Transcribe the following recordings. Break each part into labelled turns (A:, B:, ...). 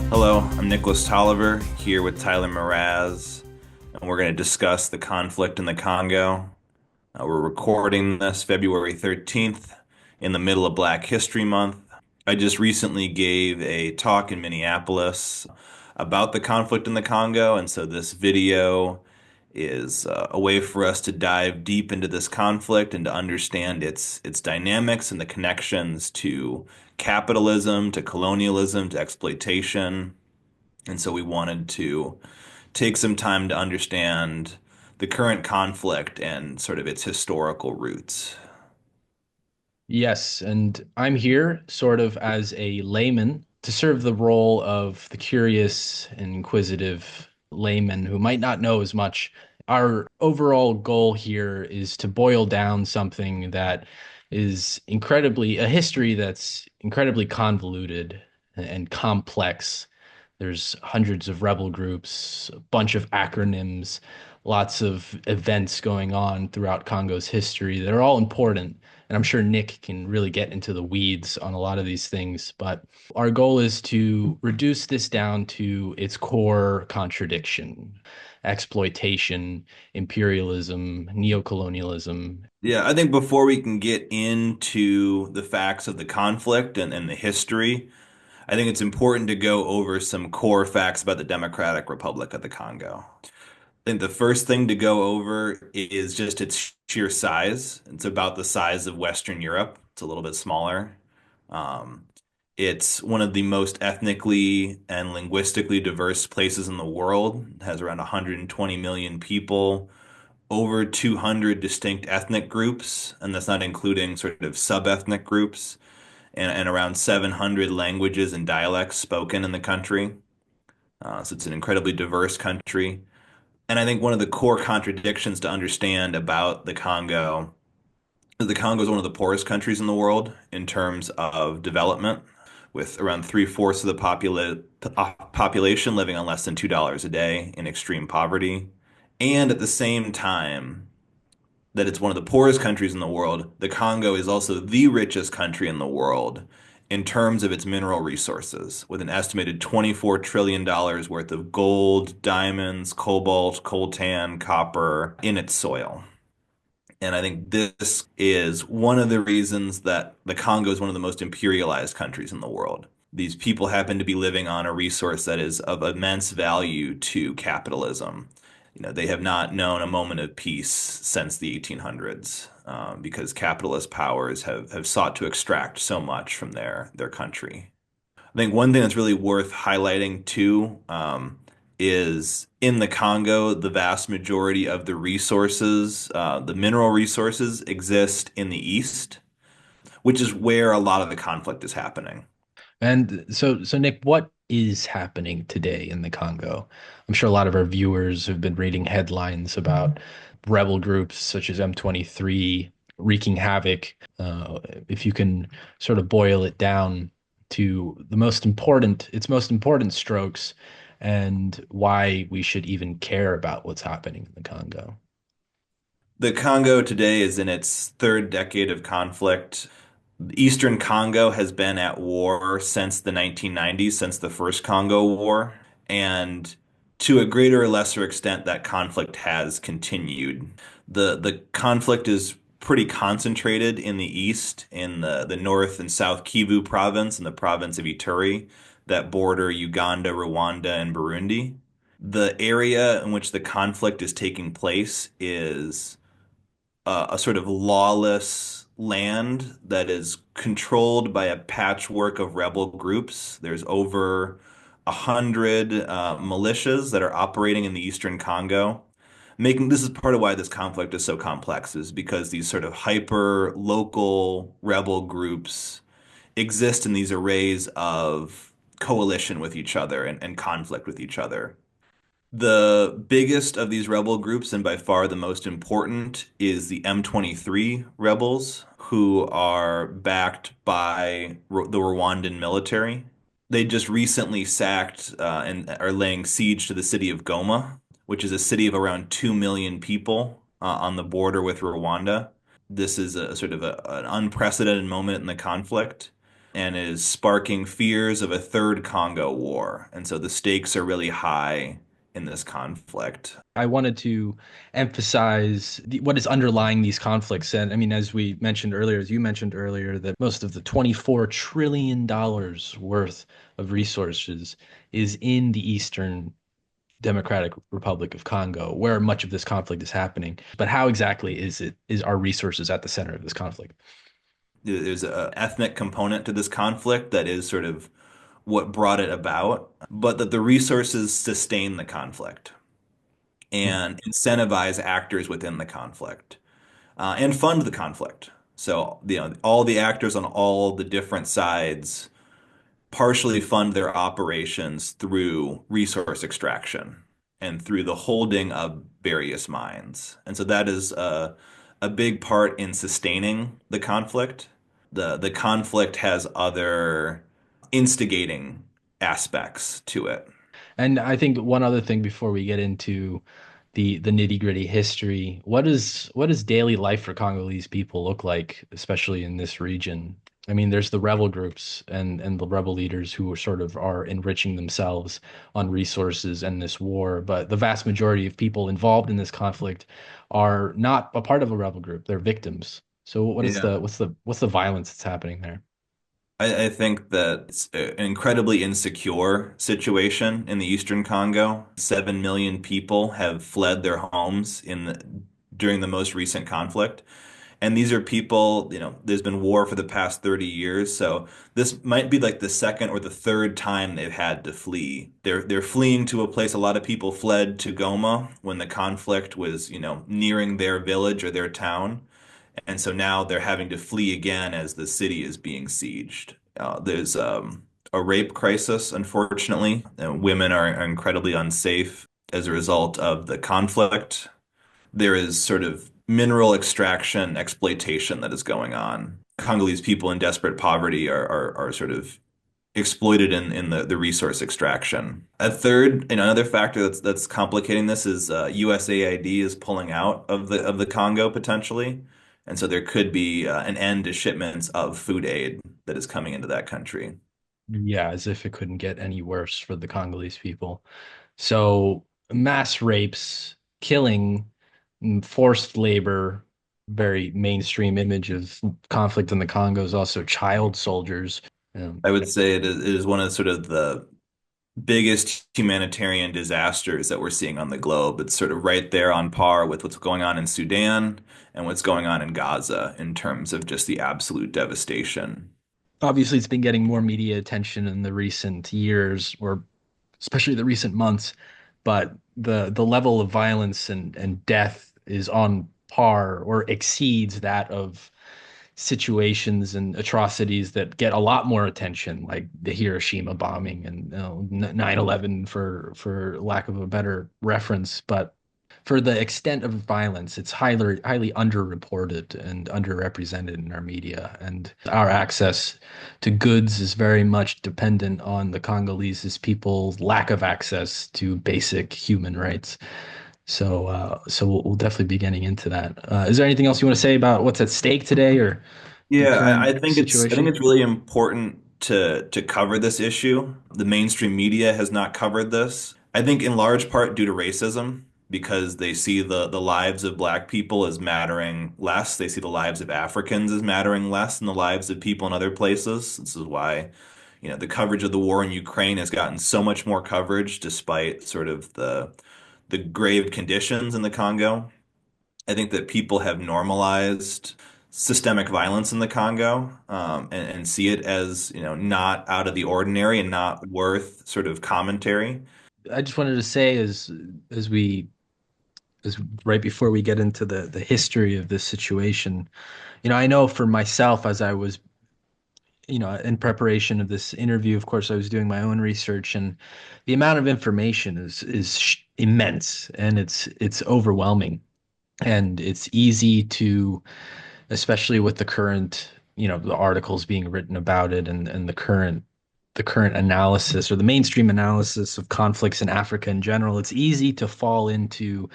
A: Hello, I'm Nicholas Tolliver here with Tyler Mraz, and we're going to discuss the conflict in the Congo. We're recording this February 13th in the middle of Black History Month. I just recently gave a talk in Minneapolis about the conflict in the Congo, and so this video is a way for us to dive deep into this conflict and to understand its dynamics and the connections to capitalism, to colonialism, to exploitation. And so we wanted to take some time to understand the current conflict and sort of its historical roots.
B: Yes, and I'm here sort of as a layman to serve the role of the curious and inquisitive layman who might not know as much. Our overall goal here is to boil down something that is a history that's incredibly convoluted and complex. There's hundreds of rebel groups, a bunch of acronyms, lots of events going on throughout Congo's history that are all important. And I'm sure Nick can really get into the weeds on a lot of these things. But our goal is to reduce this down to its core contradiction: exploitation, imperialism, neocolonialism.
A: Yeah, I think before we can get into the facts of the conflict and the history, I think it's important to go over some core facts about the Democratic Republic of the Congo. I think the first thing to go over is just its sheer size. It's about the size of Western Europe. It's a little bit smaller. Um, it's one of the most ethnically and linguistically diverse places in the world. It has around 120 million people, over 200 distinct ethnic groups, and that's not including sort of sub-ethnic groups, and around 700 languages and dialects spoken in the country. So it's an incredibly diverse country. And I think one of the core contradictions to understand about the Congo is one of the poorest countries in the world in terms of development, with around three-fourths of the population living on less than $2 a day in extreme poverty. And at the same time that it's one of the poorest countries in the world, the Congo is also the richest country in the world in terms of its mineral resources, with an estimated $24 trillion worth of gold, diamonds, cobalt, coltan, copper in its soil. And I think this is one of the reasons that the Congo is one of the most imperialized countries in the world. These people happen to be living on a resource that is of immense value to capitalism. They have not known a moment of peace since the 1800s, because capitalist powers have sought to extract so much from their country. I think one thing that's really worth highlighting too, is in the Congo, the vast majority of the resources, the mineral resources, exist in the east, which is where a lot of the conflict is happening.
B: And so Nick, what is happening today in the Congo? I'm sure a lot of our viewers have been reading headlines about rebel groups such as M23 wreaking havoc. If you can sort of boil it down to its most important strokes, and why we should even care about what's happening in the Congo.
A: The Congo today is in its third decade of conflict. Eastern Congo has been at war since the 1990s, since the first Congo War. And to a greater or lesser extent, that conflict has continued. The conflict is pretty concentrated in the east, in the North and South Kivu province, and the province of Ituri that border Uganda, Rwanda, and Burundi. The area in which the conflict is taking place is a sort of lawless land that is controlled by a patchwork of rebel groups. There's over 100 militias that are operating in the Eastern Congo. Making this is part of why this conflict is so complex, is because these sort of hyper local rebel groups exist in these arrays of coalition with each other and conflict with each other. The biggest of these rebel groups, and by far the most important, is the M23 rebels, who are backed by the Rwandan military. They just recently sacked and are laying siege to the city of Goma, which is a city of around 2 million people on the border with Rwanda. This is a sort of an unprecedented moment in the conflict. and is sparking fears of a third Congo war. And so the stakes are really high in this conflict.
B: I wanted to emphasize what is underlying these conflicts. And I mean, as we mentioned earlier, as you mentioned earlier, that most of the $24 trillion worth of resources is in the Eastern Democratic Republic of Congo, where much of this conflict is happening. But how exactly is our resources at the center of this conflict?
A: There's an ethnic component to this conflict that is sort of what brought it about, but that the resources sustain the conflict and incentivize actors within the conflict and fund the conflict. So, all the actors on all the different sides partially fund their operations through resource extraction and through the holding of various mines. And so that is a big part in sustaining the conflict. The conflict has other instigating aspects to it.
B: And I think one other thing before we get into the nitty-gritty history, what does daily life for Congolese people look like, especially in this region? I mean, there's the rebel groups and the rebel leaders who are sort of are enriching themselves on resources and this war, but the vast majority of people involved in this conflict are not a part of a rebel group. They're victims. So what is
A: Yeah.
B: what's the violence that's happening there?
A: I think that it's an incredibly insecure situation in the Eastern Congo. 7 million people have fled their homes during the most recent conflict. And these are people, there's been war for the past 30 years. So this might be like the second or the third time they've had to flee. They're fleeing to a place a lot of people fled to Goma when the conflict was, nearing their village or their town. And so now they're having to flee again as the city is being sieged. There's a rape crisis, unfortunately. Women are incredibly unsafe as a result of the conflict. There is sort of mineral extraction exploitation that is going on. Congolese people in desperate poverty are sort of exploited in the resource extraction. A third, another factor that's complicating this is USAID is pulling out of the Congo potentially, and so there could be an end to shipments of food aid that is coming into that country.
B: Yeah, as if it couldn't get any worse for the Congolese people. So mass rapes, killing, forced labor, very mainstream image of conflict in the Congo is also child soldiers. Um,
A: I would say it is one of sort of the biggest humanitarian disasters that we're seeing on the globe. It's sort of right there on par with what's going on in Sudan and what's going on in Gaza in terms of just the absolute devastation.
B: Obviously, it's been getting more media attention in the recent years, or especially the recent months, but the level of violence and death is on par or exceeds that of situations and atrocities that get a lot more attention, like the Hiroshima bombing and 9/11 for lack of a better reference. But for the extent of violence, it's highly underreported and underrepresented in our media. And our access to goods is very much dependent on the Congolese people's lack of access to basic human rights. So we'll definitely be getting into that. Is there anything else you want to say about what's at stake today or the
A: Yeah,
B: current
A: I think
B: situation?
A: it's really important to cover this issue. The mainstream media has not covered this. I think in large part due to racism, because they see the lives of Black people as mattering less. They see the lives of Africans as mattering less than the lives of people in other places. This is why, the coverage of the war in Ukraine has gotten so much more coverage despite sort of the grave conditions in the Congo. I think that people have normalized systemic violence in the Congo, and see it as, not out of the ordinary and not worth sort of commentary.
B: I just wanted to say as we as right before we get into the history of this situation, I know for myself as I was, in preparation of this interview, of course, I was doing my own research and the amount of information is immense and it's overwhelming and it's easy to, especially with the current, the articles being written about it and the current the current analysis or the mainstream analysis of conflicts in Africa in general, it's easy to fall into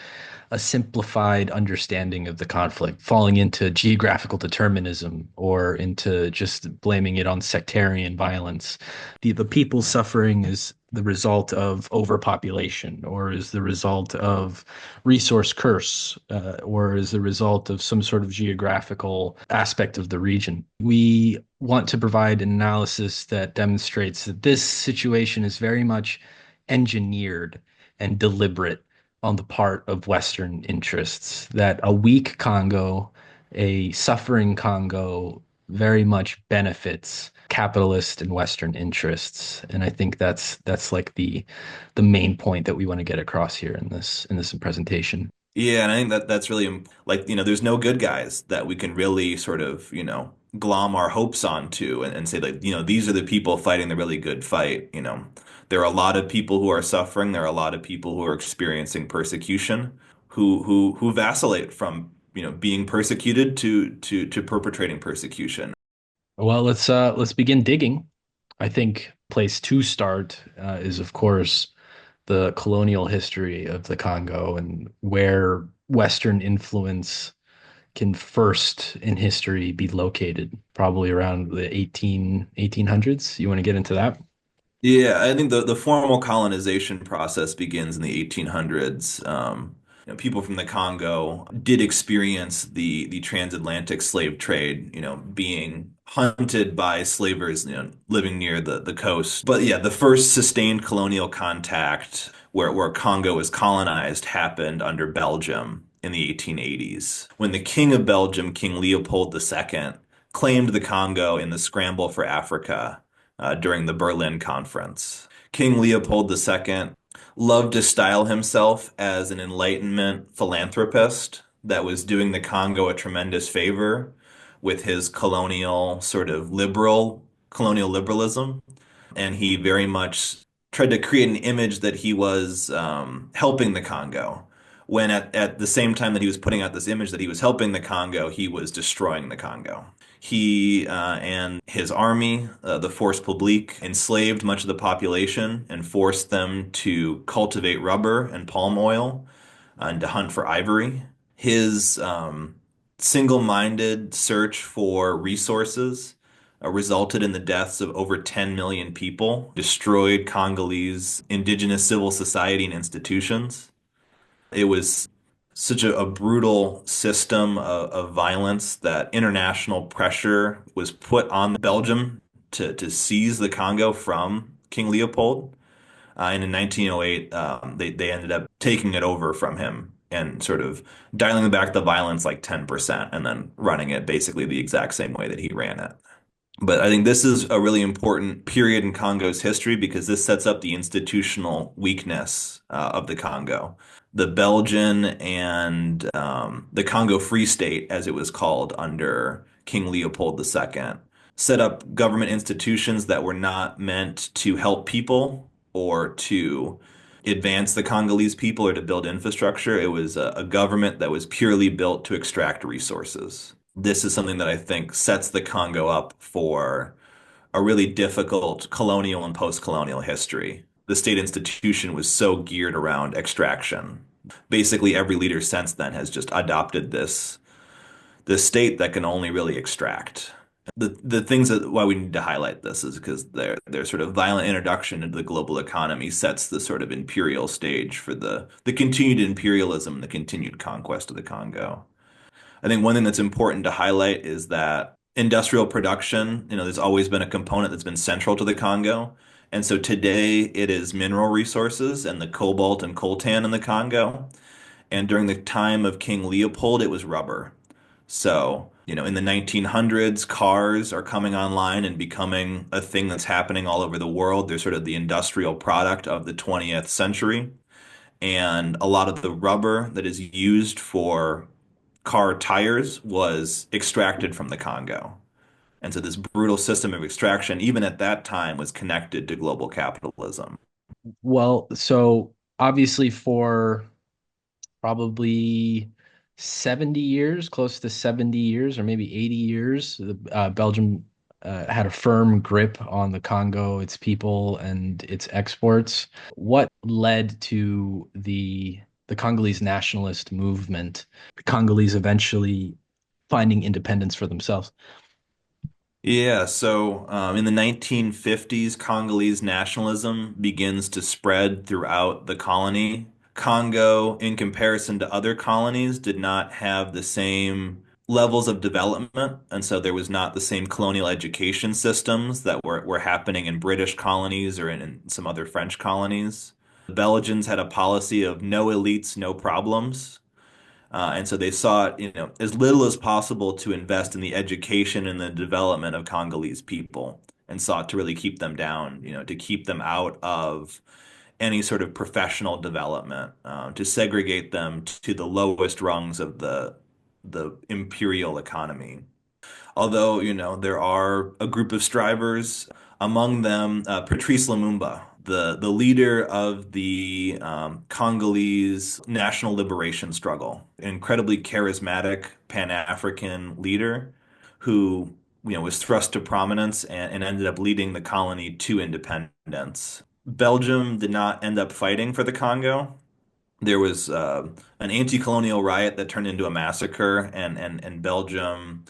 B: a simplified understanding of the conflict, falling into geographical determinism or into just blaming it on sectarian violence. The people suffering is the result of overpopulation or is the result of resource curse or is the result of some sort of geographical aspect of the region. We want to provide an analysis that demonstrates that this situation is very much engineered and deliberate on the part of Western interests, that a weak Congo, a suffering Congo, very much benefits capitalist and Western interests. And I think that's like the main point that we want to get across here in this presentation.
A: Yeah, and I think that that's really like, there's no good guys that we can really sort of, glom our hopes onto and say like, these are the people fighting the really good fight, There are a lot of people who are suffering, there are a lot of people who are experiencing persecution, who vacillate from, being persecuted to perpetrating persecution.
B: Well, let's begin digging. I think place to start is of course the colonial history of the Congo and where Western influence can first in history be located, probably around the 1800s. You want to get into that?
A: Yeah, I think the formal colonization process begins in the 1800s. People from the Congo did experience the transatlantic slave trade, being hunted by slavers, living near the coast. But yeah, the first sustained colonial contact where Congo was colonized happened under Belgium in the 1880s, when the King of Belgium, King Leopold II, claimed the Congo in the scramble for Africa during the Berlin Conference. King Leopold II loved to style himself as an Enlightenment philanthropist that was doing the Congo a tremendous favor with his colonial liberalism, and he very much tried to create an image that he was helping the Congo. When at the same time that he was putting out this image that he was helping the Congo, he was destroying the Congo. He and his army, the Force Publique, enslaved much of the population and forced them to cultivate rubber and palm oil and to hunt for ivory. His single-minded search for resources resulted in the deaths of over 10 million people, destroyed Congolese indigenous civil society and institutions. It was such a brutal system of violence that international pressure was put on Belgium to seize the Congo from King Leopold. And in 1908, they ended up taking it over from him and sort of dialing back the violence like 10% and then running it basically the exact same way that he ran it. But I think this is a really important period in Congo's history because this sets up the institutional weakness of the Congo. The Belgian and the Congo Free State, as it was called under King Leopold II, set up government institutions that were not meant to help people or to advance the Congolese people or to build infrastructure. It was a government that was purely built to extract resources. This is something that I think sets the Congo up for a really difficult colonial and post-colonial history. The state institution was so geared around extraction. Basically, every leader since then has just adopted this state that can only really extract. The things that why we need to highlight this is because their sort of violent introduction into the global economy sets the sort of imperial stage for the continued imperialism and the continued conquest of the Congo. I think one thing that's important to highlight is that industrial production, there's always been a component that's been central to the Congo. And so today it is mineral resources and the cobalt and coltan in the Congo. And during the time of King Leopold, it was rubber. So, in the 1900s, cars are coming online and becoming a thing that's happening all over the world. They're sort of the industrial product of the 20th century. And a lot of the rubber that is used for car tires was extracted from the Congo. And so this brutal system of extraction, even at that time, was connected to global capitalism.
B: Well, so obviously for probably 70 years, close to 70 years, or maybe 80 years, Belgium had a firm grip on the Congo, its people, and its exports. What led to the Congolese nationalist movement, the Congolese eventually finding independence for themselves?
A: Yeah, so in the 1950s, Congolese nationalism begins to spread throughout the colony. Congo, in comparison to other colonies, did not have the same levels of development, and so there was not the same colonial education systems that were happening in British colonies or in some other French colonies. The Belgians had a policy of no elites, no problems. And so they sought, as little as possible to invest in the education and the development of Congolese people and sought to really keep them down, to keep them out of any sort of professional development, to segregate them to the lowest rungs of the imperial economy. Although, there are a group of strivers, among them Patrice Lumumba, the leader of the Congolese national liberation struggle, incredibly charismatic Pan-African leader who, was thrust to prominence and ended up leading the colony to independence. Belgium did not end up fighting for the Congo. There was an anti-colonial riot that turned into a massacre, and Belgium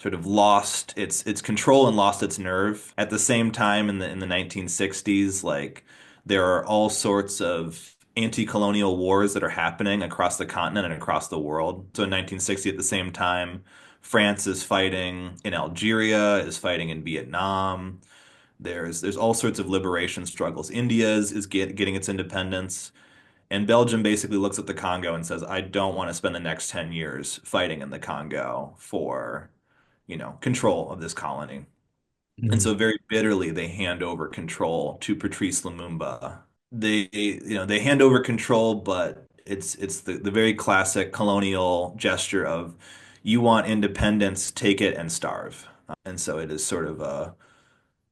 A: sort of lost its control and lost its nerve. At the same time, in the 1960s, like there are all sorts of anti-colonial wars that are happening across the continent and across the world. So in 1960, at the same time, France is fighting in Algeria, is fighting in Vietnam. There's all sorts of liberation struggles. India is getting its independence. And Belgium basically looks at the Congo and says, I don't want to spend the next 10 years fighting in the Congo for, control of this colony. And
B: Mhm.
A: so very bitterly, they hand over control to Patrice Lumumba. They hand over control, but it's the very classic colonial gesture of you want independence, take it and starve. And so it is sort of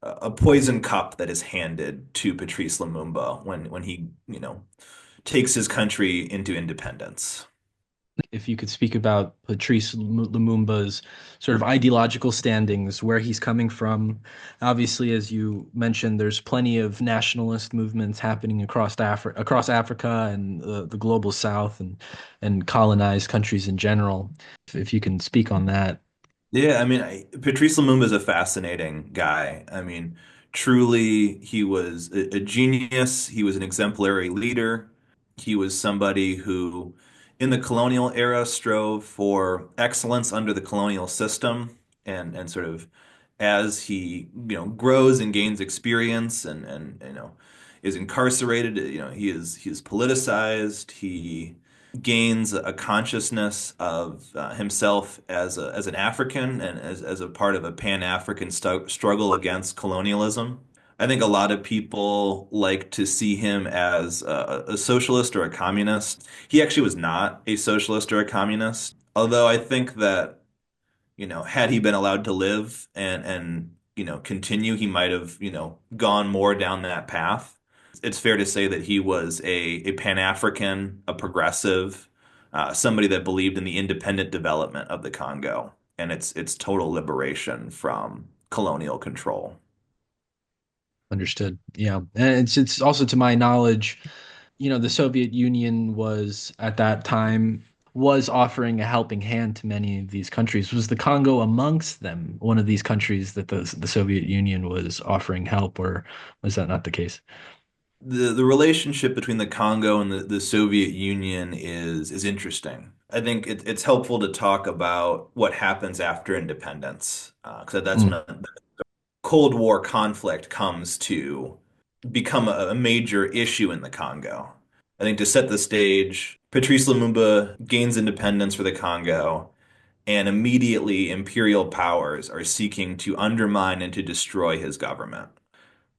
A: a poison cup that is handed to Patrice Lumumba when he, takes his country into independence.
B: If you could speak about Patrice Lumumba's sort of ideological standings, where he's coming from. Obviously, as you mentioned, there's plenty of nationalist movements happening across Africa and the global South and colonized countries in general. If you can speak on that.
A: Yeah, I mean, Patrice Lumumba is a fascinating guy. I mean, truly, he was a genius. He was an exemplary leader. He was somebody who, in the colonial era, strove for excellence under the colonial system, and sort of as he, grows and gains experience and is incarcerated, he is politicized. He gains a consciousness of himself as an African and as a part of a Pan-African struggle against colonialism. I think a lot of people like to see him as a socialist or a communist. He actually was not a socialist or a communist, although I think that, had he been allowed to live and continue, he might have, gone more down that path. It's fair to say that he was a Pan-African, a progressive, somebody that believed in the independent development of the Congo and its total liberation from colonial control.
B: Understood. Yeah. And it's also to my knowledge, the Soviet Union was at that time was offering a helping hand to many of these countries. Was the Congo amongst them, one of these countries that the Soviet Union was offering help, or was that not the case?
A: The relationship between the Congo and the Soviet Union is interesting. I think it's helpful to talk about what happens after independence, because that's when
B: Mm,
A: the Cold War conflict comes to become a major issue in the Congo. I think to set the stage, Patrice Lumumba gains independence for the Congo, and immediately imperial powers are seeking to undermine and to destroy his government.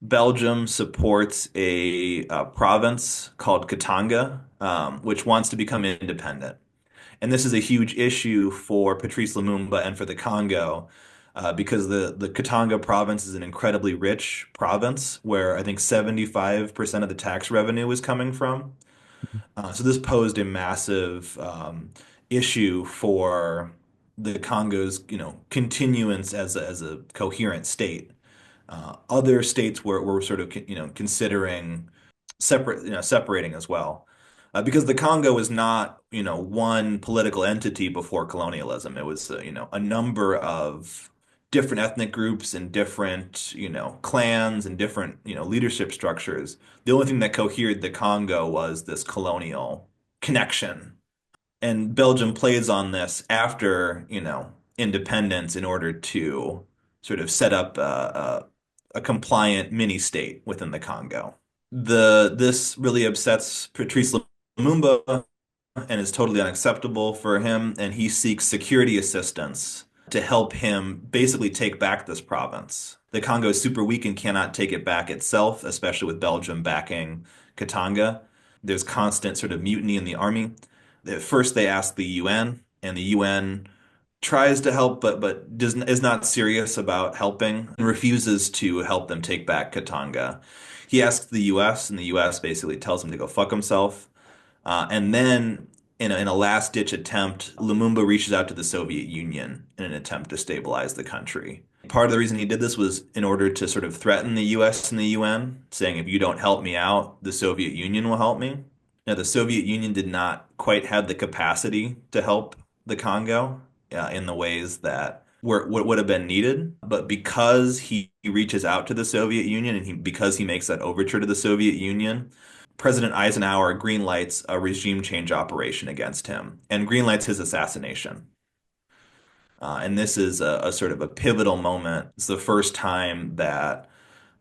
A: Belgium supports a province called Katanga, which wants to become independent. And this is a huge issue for Patrice Lumumba and for the Congo, because the Katanga province is an incredibly rich province where I think 75% of the tax revenue is coming from. So this posed a massive issue for the Congo's, continuance as a coherent state. Other states were sort of, considering separating as well. Because the Congo was not, one political entity before colonialism. It was, a number of different ethnic groups and different, clans and different, leadership structures. The only thing that cohered the Congo was this colonial connection. And Belgium plays on this after, independence in order to sort of set up a compliant mini state within the Congo. This really upsets Patrice Lumumba and is totally unacceptable for him, and he seeks security assistance to help him basically take back this province. The Congo is super weak and cannot take it back itself, especially with Belgium backing Katanga. There's constant sort of mutiny in the army. At first, they ask the UN, and the UN tries to help, is not serious about helping and refuses to help them take back Katanga. He asks the US, and the US basically tells him to go fuck himself. And then, in a last-ditch attempt, Lumumba reaches out to the Soviet Union in an attempt to stabilize the country. Part of the reason he did this was in order to sort of threaten the US and the UN, saying, if you don't help me out, the Soviet Union will help me. Now, the Soviet Union did not quite have the capacity to help the Congo in the ways that would have been needed. But because he reaches out to the Soviet Union and because he makes that overture to the Soviet Union, President Eisenhower greenlights a regime change operation against him and greenlights his assassination. And this is a sort of a pivotal moment. It's the first time that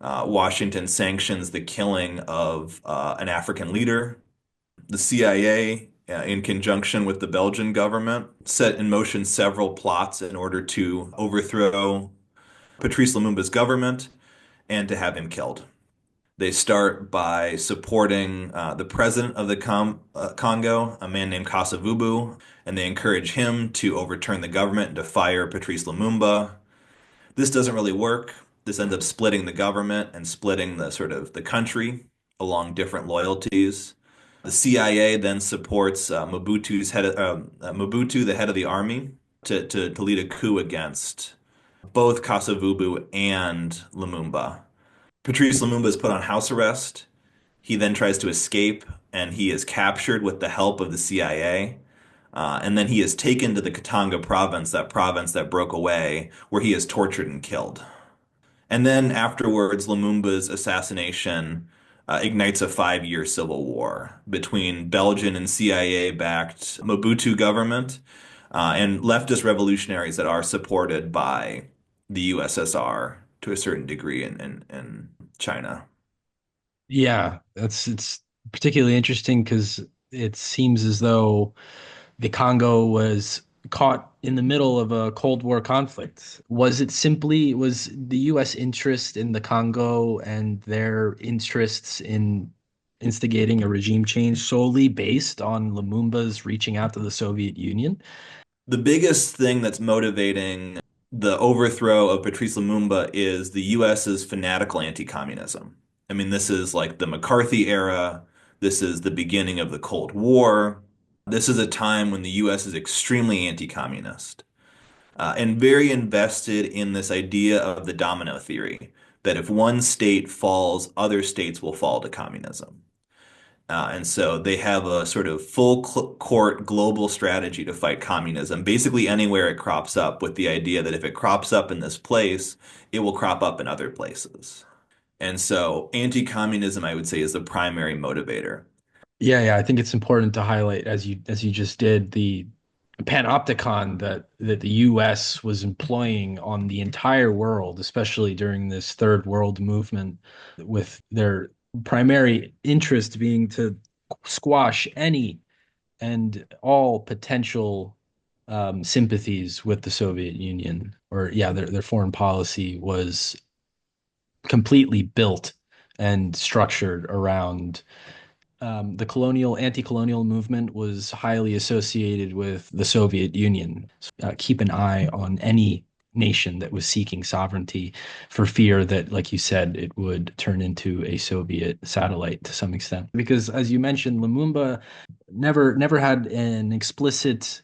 A: Washington sanctions the killing of an African leader. The CIA, in conjunction with the Belgian government, set in motion several plots in order to overthrow Patrice Lumumba's government and to have him killed. They start by supporting the president of the Congo, a man named Kasavubu, and they encourage him to overturn the government and to fire Patrice Lumumba. This doesn't really work. This ends up splitting the government and splitting the sort of the country along different loyalties. The CIA then supports Mobutu, the head of the army, to lead a coup against both Kasavubu and Lumumba. Patrice Lumumba is put on house arrest. He then tries to escape, and he is captured with the help of the CIA. And then he is taken to the Katanga province, that province that broke away, where he is tortured and killed. And then afterwards, Lumumba's assassination ignites a 5-year civil war between Belgian and CIA-backed Mobutu government and leftist revolutionaries that are supported by the USSR to a certain degree in China.
B: Yeah, it's particularly interesting because it seems as though the Congo was caught in the middle of a Cold War conflict. Was the US interest in the Congo and their interests in instigating a regime change solely based on Lumumba's reaching out to the Soviet Union?
A: The biggest thing that's motivating the overthrow of Patrice Lumumba is the US's fanatical anti-communism. I mean, this is like the McCarthy era. This is the beginning of the Cold War. This is a time when the US is extremely anti-communist and very invested in this idea of the domino theory, that if one state falls, other states will fall to communism. And so they have a sort of full court global strategy to fight communism, basically anywhere it crops up, with the idea that if it crops up in this place, it will crop up in other places. And so anti-communism, I would say, is the primary motivator.
B: Yeah, I think it's important to highlight, as you just did, the panopticon that the US was employing on the entire world, especially during this third world movement, with their primary interest being to squash any and all potential sympathies with the Soviet Union. Or yeah, their foreign policy was completely built and structured around the anti-colonial movement was highly associated with the Soviet Union. Keep an eye on any nation that was seeking sovereignty for fear that, like you said, it would turn into a Soviet satellite to some extent. Because as you mentioned, Lumumba never had an explicit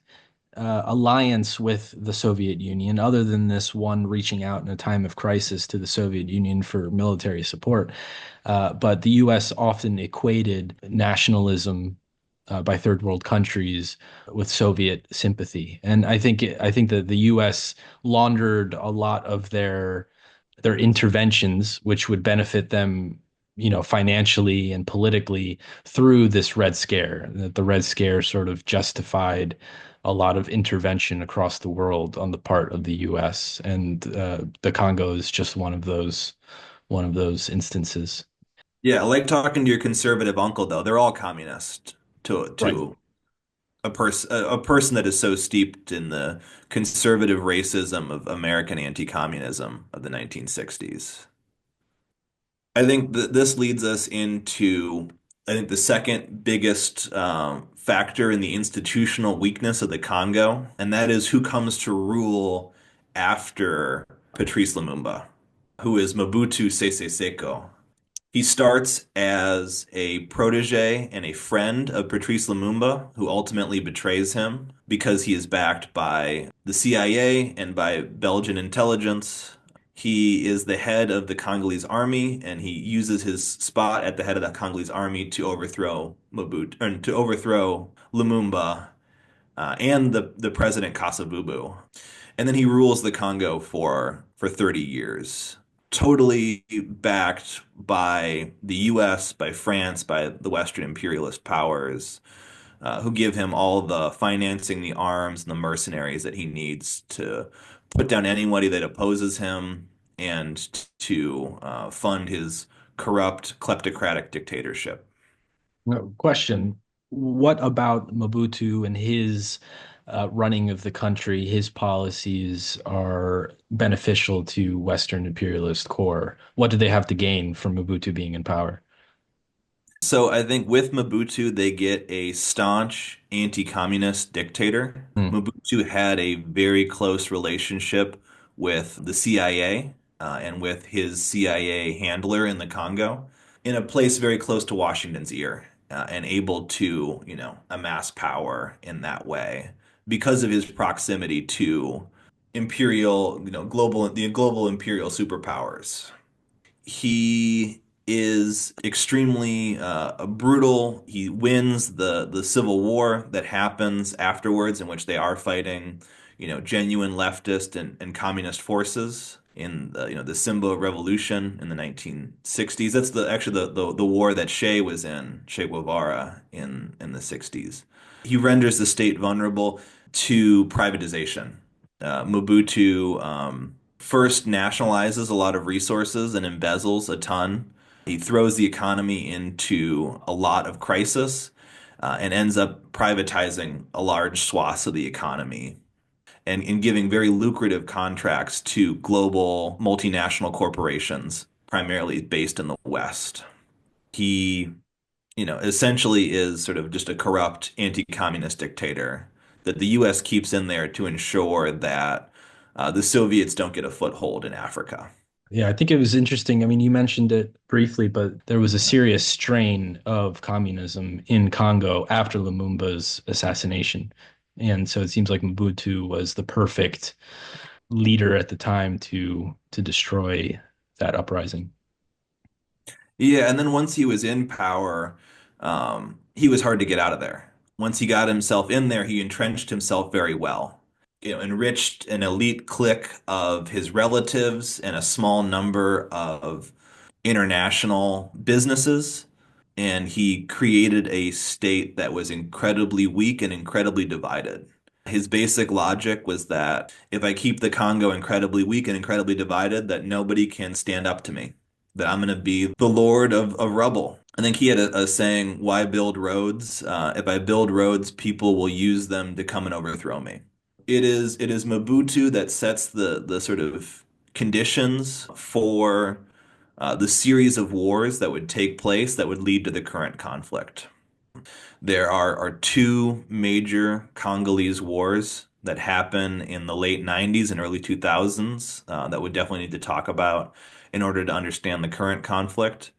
B: alliance with the Soviet Union, other than this one reaching out in a time of crisis to the Soviet Union for military support. But the U.S. often equated nationalism by third world countries with Soviet sympathy, and I think that the U.S. laundered a lot of their interventions, which would benefit them, financially and politically through this Red Scare. That the Red Scare sort of justified a lot of intervention across the world on the part of the U.S. And the Congo is just one of those instances.
A: Yeah, I like talking to your conservative uncle though. They're all communist to
B: Right.
A: a person that is so steeped in the conservative racism of American anti-communism of the 1960s. I think that this leads us into, I think, the second biggest factor in the institutional weakness of the Congo, and that is who comes to rule after Patrice Lumumba, who is Mobutu Sese Seko. He starts as a protege and a friend of Patrice Lumumba, who ultimately betrays him because he is backed by the CIA and by Belgian intelligence. He is the head of the Congolese army, and he uses his spot at the head of the Congolese army to overthrow Mobutu, or to overthrow Lumumba and the president Kasavubu. And then he rules the Congo for 30 years, totally backed by the US, by France, by the Western imperialist powers, who give him all the financing, the arms, and the mercenaries that he needs to put down anybody that opposes him and to fund his corrupt, kleptocratic dictatorship.
B: No, question. What about Mobutu and his running of the country, his policies are beneficial to Western imperialist core? What do they have to gain from Mobutu being in power?
A: So I think with Mobutu, they get a staunch anti-communist dictator.
B: Hmm.
A: Mobutu had a very close relationship with the CIA and with his CIA handler in the Congo, in a place very close to Washington's ear, and able to, amass power in that way because of his proximity to imperial, the global imperial superpowers. He is extremely brutal. He wins the civil war that happens afterwards, in which they are fighting, genuine leftist and communist forces in the Simba Revolution in the 1960s. That's the war that Che Guevara in the 60s. He renders the state vulnerable to privatization. Mobutu first nationalizes a lot of resources and embezzles a ton. He throws the economy into a lot of crisis and ends up privatizing a large swath of the economy and giving very lucrative contracts to global multinational corporations, primarily based in the West. He, essentially is sort of just a corrupt anti-communist dictator that the US keeps in there to ensure that the Soviets don't get a foothold in Africa.
B: Yeah, I think it was interesting. I mean, you mentioned it briefly, but there was a serious strain of communism in Congo after Lumumba's assassination. And so it seems like Mobutu was the perfect leader at the time to destroy that uprising.
A: Yeah, and then once he was in power, he was hard to get out of there. Once he got himself in there, he entrenched himself very well. Enriched an elite clique of his relatives and a small number of international businesses, and he created a state that was incredibly weak and incredibly divided. His basic logic was that if I keep the Congo incredibly weak and incredibly divided, that nobody can stand up to me, that I'm going to be the lord of rubble. I think he had a saying, why build roads? If I build roads, people will use them to come and overthrow me. It is Mobutu that sets the sort of conditions for the series of wars that would take place that would lead to the current conflict. There are two major Congolese wars that happen in the late 90s and early 2000s that we definitely need to talk about in order to understand the current conflict.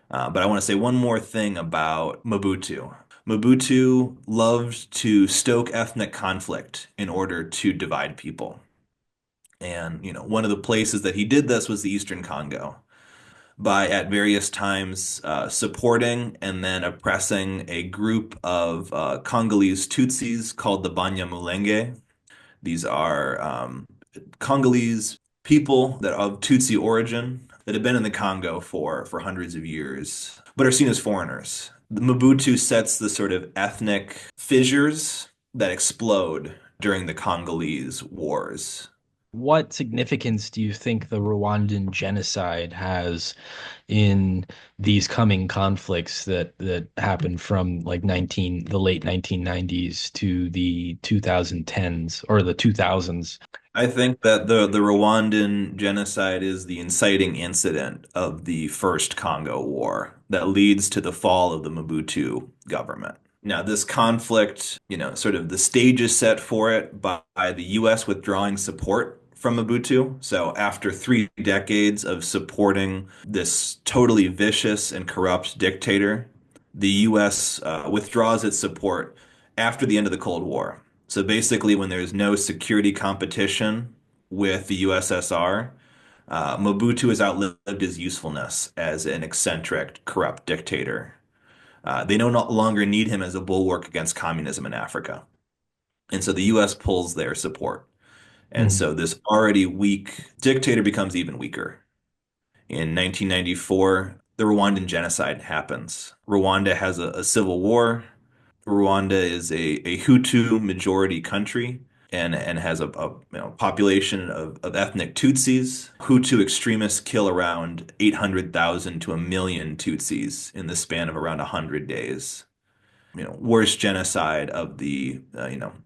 A: But I want to say one more thing about Mobutu. Mobutu loved to stoke ethnic conflict in order to divide people. And, one of the places that he did this was the Eastern Congo by at various times supporting and then oppressing a group of Congolese Tutsis called the Banyamulenge. These are Congolese people that of Tutsi origin that have been in the Congo for hundreds of years, but are seen as foreigners. The Mobutu sets the sort of ethnic fissures that explode during the Congolese wars.
B: What significance do you think the Rwandan genocide has in these coming conflicts that happened from like the late 1990s to the 2010s or the 2000s?
A: I think that the Rwandan genocide is the inciting incident of the First Congo War that leads to the fall of the Mobutu government. Now, this conflict, sort of the stage is set for it by the U.S. withdrawing support from Mobutu. So, after 3 decades of supporting this totally vicious and corrupt dictator, the U.S. Withdraws its support after the end of the Cold War. So basically, when there's no security competition with the USSR, Mobutu has outlived his usefulness as an eccentric, corrupt dictator. They no longer need him as a bulwark against communism in Africa. And so the US pulls their support. And
B: Mhm.
A: so this already weak dictator becomes even weaker. In 1994, the Rwandan genocide happens. Rwanda has a civil war. Rwanda is a Hutu majority country and has a population of ethnic Tutsis. Hutu extremists kill around 800,000 to 1 million Tutsis in the span of around 100 days. Worst genocide of the,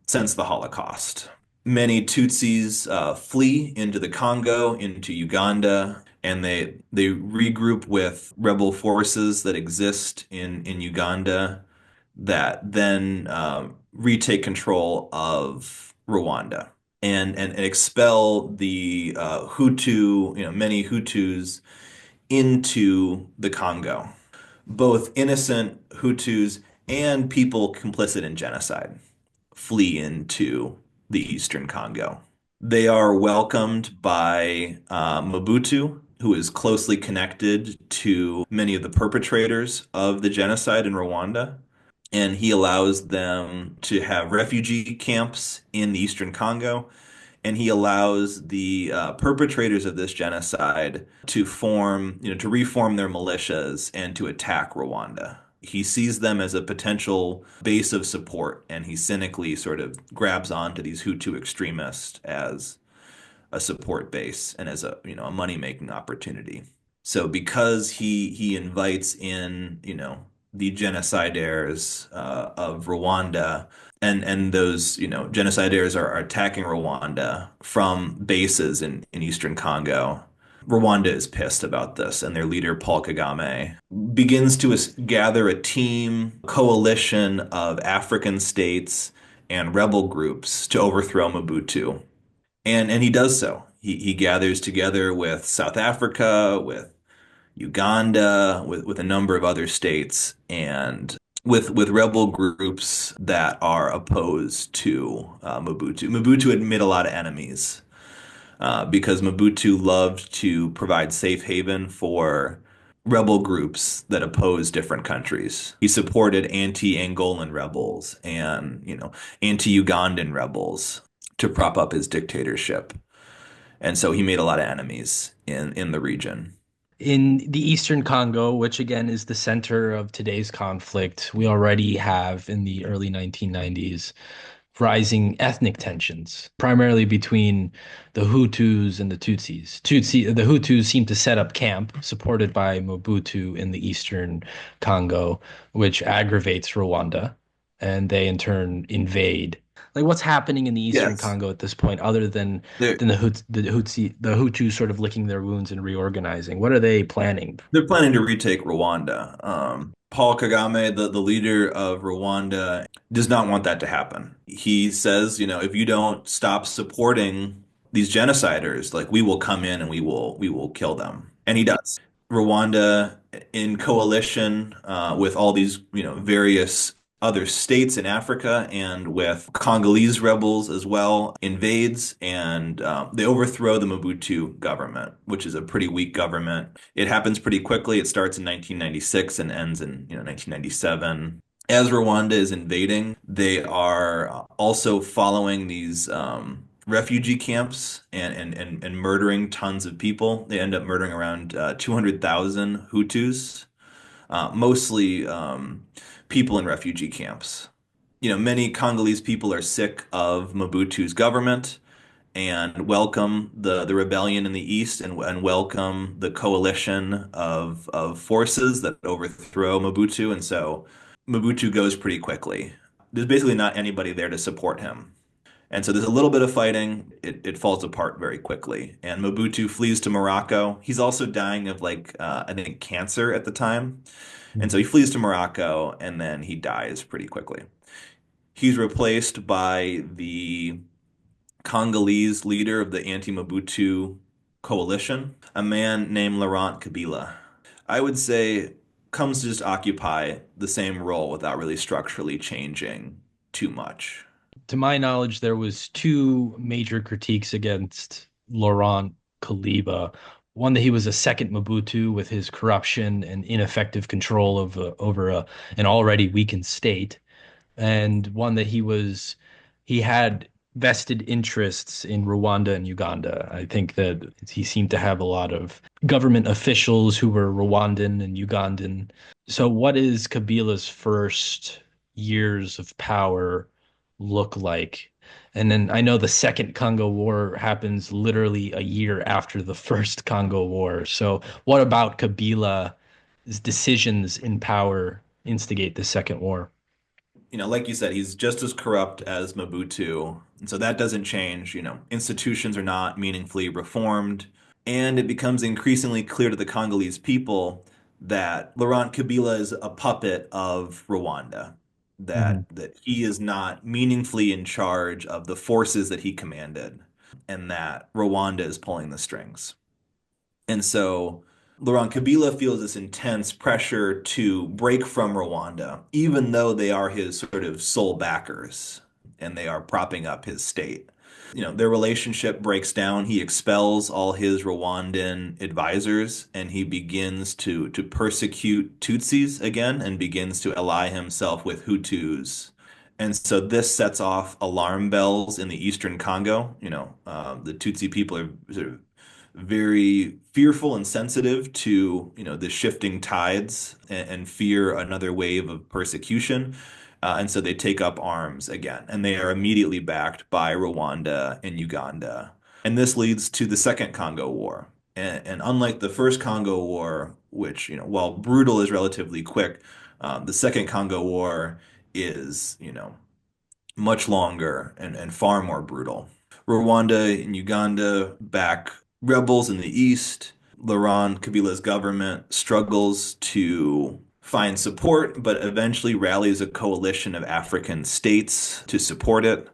A: since the Holocaust. Many Tutsis flee into the Congo, into Uganda, and they regroup with rebel forces that exist in Uganda that then retake control of Rwanda and expel the Hutu, many Hutus into the Congo, both innocent Hutus and people complicit in genocide flee into the Eastern Congo. They are welcomed by Mobutu, who is closely connected to many of the perpetrators of the genocide in Rwanda. And he allows them to have refugee camps in the Eastern Congo. And he allows the perpetrators of this genocide to to reform their militias and to attack Rwanda. He sees them as a potential base of support, and he cynically sort of grabs onto these Hutu extremists as a support base and as a money-making opportunity. So because he invites in, the genocidaires of Rwanda, and those, genocidaires are attacking Rwanda from bases in Eastern Congo. Rwanda is pissed about this, and their leader, Paul Kagame, begins to gather a team, coalition of African states and rebel groups to overthrow Mobutu. And he does so. He gathers together with South Africa, with Uganda, with a number of other states, and with rebel groups that are opposed to Mobutu. Mobutu had made a lot of enemies because Mobutu loved to provide safe haven for rebel groups that oppose different countries. He supported anti-Angolan rebels and, anti-Ugandan rebels to prop up his dictatorship. And so he made a lot of enemies in the region.
B: In the Eastern Congo, which again is the center of today's conflict, we already have in the early 1990s rising ethnic tensions, primarily between the Hutus and the Tutsis. The Hutus seem to set up camp, supported by Mobutu in the Eastern Congo, which aggravates Rwanda, and they in turn invade. Like what's happening in the Eastern
A: Yes.
B: Congo at this point, other
A: They're
B: than the Hutus sort of licking their wounds and reorganizing? What are they planning?
A: they're planning to retake Rwanda. Paul Kagame, the leader of Rwanda, does not want that to happen. He says, if you don't stop supporting these genociders, like we will come in and we will kill them. And he does. Rwanda, in coalition with all these, various other states in Africa and with Congolese rebels as well, invades and they overthrow the Mobutu government, which is a pretty weak government. It happens pretty quickly. It starts in 1996 and ends in 1997. As Rwanda is invading, they are also following these refugee camps and murdering tons of people. They end up murdering around 200,000 Hutus, mostly people in refugee camps. Many Congolese people are sick of Mobutu's government and welcome the rebellion in the east and welcome the coalition of forces that overthrow Mobutu. And so Mobutu goes pretty quickly. There's basically not anybody there to support him. And so there's a little bit of fighting. It falls apart very quickly. And Mobutu flees to Morocco. He's also dying of I think cancer at the time. And so he flees to Morocco and then he dies pretty quickly. He's replaced by the Congolese leader of the anti-Mobutu coalition, a man named Laurent Kabila. I would say comes to just occupy the same role without really structurally changing too much.
B: To my knowledge, there was two major critiques against Laurent Kaliba. One, that he was a second Mobutu with his corruption and ineffective control of over an already weakened state, and one that he had vested interests in Rwanda and Uganda. I think that he seemed to have a lot of government officials who were Rwandan and Ugandan. So what is Kabila's first years of power look like? And then I know the Second Congo War happens literally a year after the First Congo War. So what about Kabila's decisions in power instigate the Second War?
A: Like you said, he's just as corrupt as Mobutu. And so that doesn't change. Institutions are not meaningfully reformed. And it becomes increasingly clear to the Congolese people that Laurent Kabila is a puppet of Rwanda,
B: Mhm.
A: that he is not meaningfully in charge of the forces that he commanded, and that Rwanda is pulling the strings. And so Laurent Kabila feels this intense pressure to break from Rwanda, even though they are his sort of sole backers and they are propping up his state. Their relationship breaks down. He expels all his Rwandan advisors and he begins to persecute Tutsis again and begins to ally himself with Hutus. And so this sets off alarm bells in the Eastern Congo. The Tutsi people are sort of very fearful and sensitive to, the shifting tides and fear another wave of persecution. And so they take up arms again, and they are immediately backed by Rwanda and Uganda. And this leads to the Second Congo War. And unlike the First Congo War, which, while brutal is relatively quick, the Second Congo War is, much longer and far more brutal. Rwanda and Uganda back rebels in the east. Laurent Kabila's government struggles to find support, but eventually rallies a coalition of African states to support it.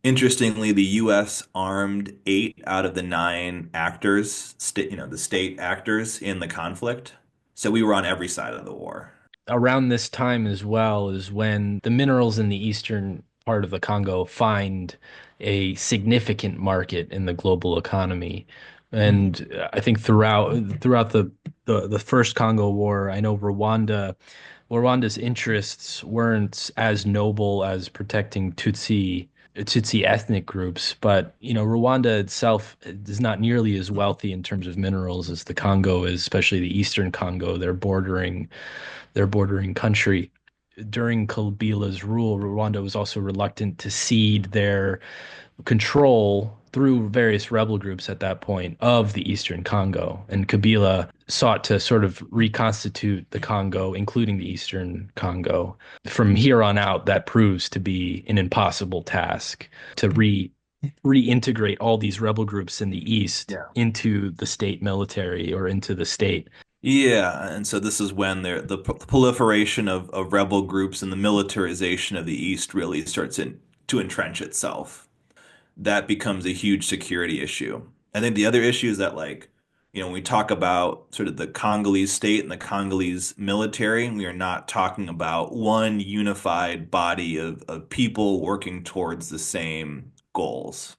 A: Interestingly, the U.S. armed 8 out of the 9 actors, the state actors in the conflict. So we were on every side of the war.
B: Around this time as well is when the minerals in the eastern part of the Congo find a significant market in the global economy. And I think throughout the first Congo War, I know Rwanda's interests weren't as noble as protecting Tutsi ethnic groups, but Rwanda itself is not nearly as wealthy in terms of minerals as the Congo is, especially the Eastern Congo. Their bordering country. During Kabila's rule, Rwanda was also reluctant to cede their control through various rebel groups at that point of the Eastern Congo. And Kabila sought to sort of reconstitute the Congo, including the Eastern Congo. From here on out, that proves to be an impossible task to reintegrate all these rebel groups in the East
A: Yeah.
B: into the state military or into the state.
A: Yeah, and so this is when the proliferation of rebel groups and the militarization of the East really starts to entrench itself. That becomes a huge security issue. I think the other issue is that When we talk about sort of the Congolese state and the Congolese military, we are not talking about one unified body of people working towards the same goals.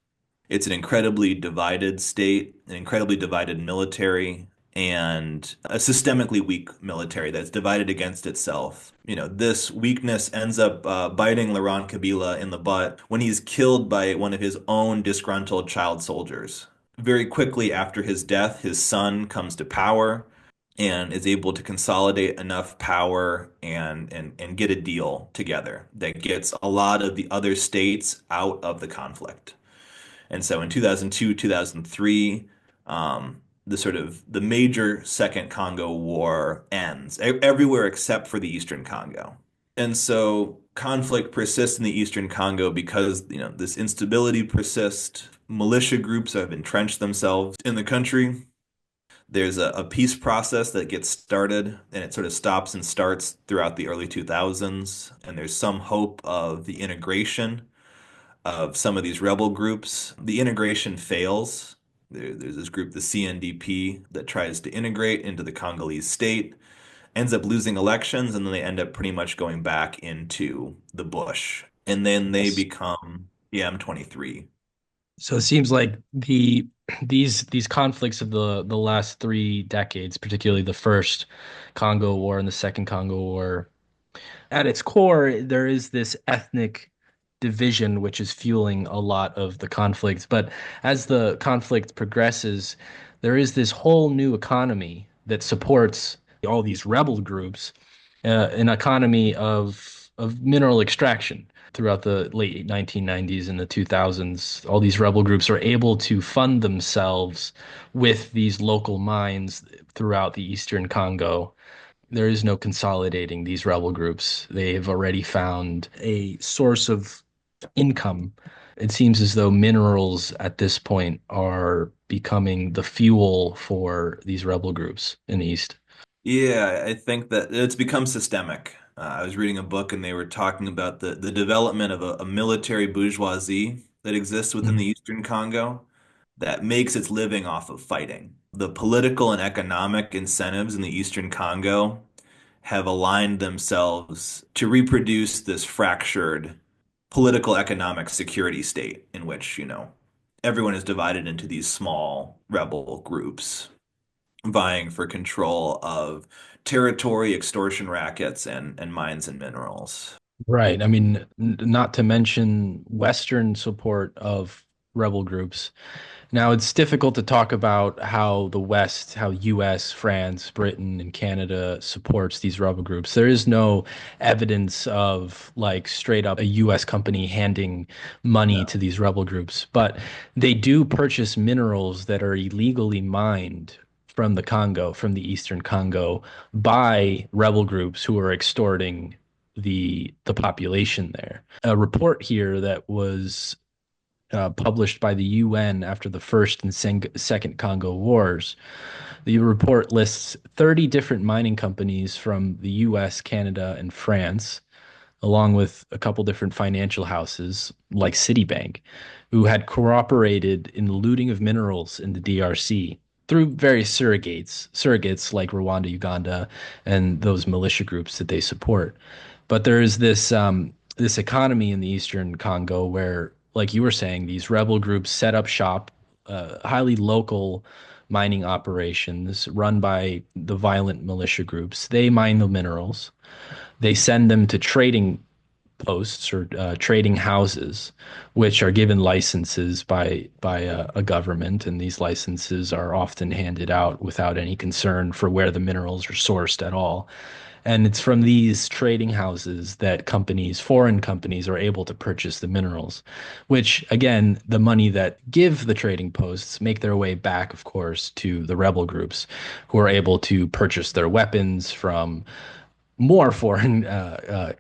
A: It's an incredibly divided state, an incredibly divided military, and a systemically weak military that's divided against itself. This weakness ends up biting Laurent Kabila in the butt when he's killed by one of his own disgruntled child soldiers. Very quickly after his death, his son comes to power and is able to consolidate enough power and get a deal together that gets a lot of the other states out of the conflict. And so in 2002, 2003, the major Second Congo War ends everywhere except for the Eastern Congo. And so conflict persists in the Eastern Congo because, this instability persists. Militia groups have entrenched themselves in the country. There's a peace process that gets started and it sort of stops and starts throughout the early 2000s. And there's some hope of the integration of some of these rebel groups. The integration fails. There's this group, the CNDP, that tries to integrate into the Congolese state, ends up losing elections, and then they end up pretty much going back into the bush. And then they
B: Yes.
A: become the M23.
B: So it seems like these conflicts of the last 3 decades, particularly the first Congo War and the second Congo War, at its core, there is this ethnic division which is fueling a lot of the conflict. But as the conflict progresses, there is this whole new economy that supports all these rebel groups, an economy of mineral extraction. Throughout the late 1990s and the 2000s, all these rebel groups are able to fund themselves with these local mines throughout the Eastern Congo. There is no consolidating these rebel groups. They've already found a source of income. It seems as though minerals at this point are becoming the fuel for these rebel groups in the East.
A: Yeah, I think that it's become systemic. I was reading a book and they were talking about the development of a military bourgeoisie that exists within the
B: Mhm.
A: Eastern Congo that makes its living off of fighting. The political and economic incentives in the Eastern Congo have aligned themselves to reproduce this fractured political economic security state in which, everyone is divided into these small rebel groups vying for control of territory, extortion rackets, and mines and minerals.
B: Right. I mean, not to mention Western support of rebel groups. Now, it's difficult to talk about how the West, how US, France, Britain, and Canada supports these rebel groups. There is no evidence of like straight up a US company handing money
A: No.
B: to these rebel groups, but they do purchase minerals that are illegally mined from the Congo, from the Eastern Congo, by rebel groups who are extorting the population there. A report here that was published by the UN after the First and Second Congo Wars. The report lists 30 different mining companies from the US, Canada, and France, along with a couple different financial houses like Citibank, who had cooperated in the looting of minerals in the DRC through various surrogates like Rwanda, Uganda, and those militia groups that they support. But there is this economy in the Eastern Congo where, like you were saying, these rebel groups set up shop, highly local mining operations run by the violent militia groups. They mine the minerals. They send them to trading posts or trading houses, which are given licenses by a government, and these licenses are often handed out without any concern for where the minerals are sourced at all. And it's from these trading houses that companies, foreign companies, are able to purchase the minerals, which again, the money that give the trading posts make their way back, of course, to the rebel groups who are able to purchase their weapons from more foreign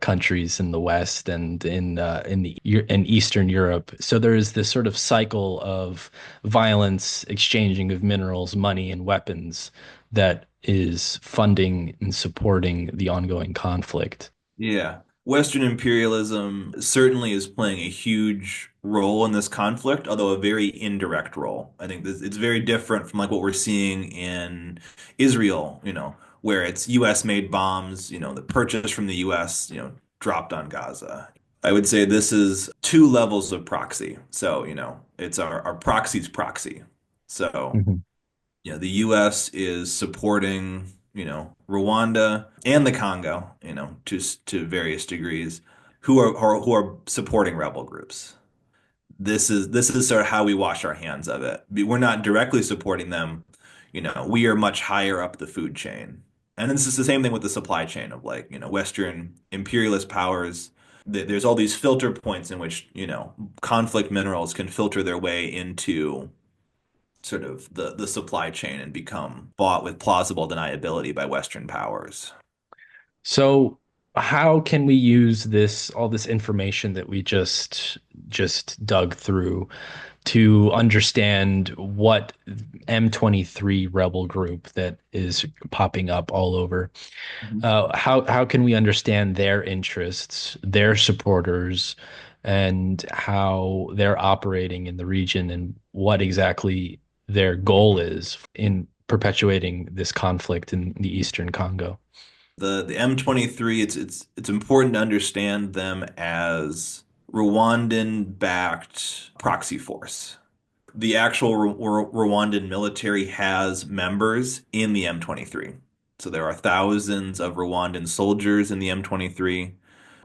B: countries in the West and in Eastern Europe. So there is this sort of cycle of violence, exchanging of minerals, money, and weapons that is funding and supporting the ongoing conflict.
A: Yeah. Western imperialism certainly is playing a huge role in this conflict, although a very indirect role. I think it's very different from like what we're seeing in Israel, where it's US made bombs, the purchase from the US, dropped on Gaza. I would say this is two levels of proxy. So, it's our proxy's proxy. So,
B: Mhm.
A: the US is supporting, Rwanda and the Congo, to various degrees, who are supporting rebel groups. This is sort of how we wash our hands of it. We're not directly supporting them, we are much higher up the food chain. And this is the same thing with the supply chain of like, Western imperialist powers. There's all these filter points in which, conflict minerals can filter their way into sort of the supply chain and become bought with plausible deniability by Western powers.
B: So how can we use this all this information that we just dug through to understand what M23 rebel group that is popping up all over? How can we understand their interests, their supporters, and how they're operating in the region and what exactly their goal is in perpetuating this conflict in the Eastern Congo?
A: The M23, it's important to understand them as Rwandan-backed proxy force. The actual Rwandan military has members in the M23. So there are thousands of Rwandan soldiers in the M23.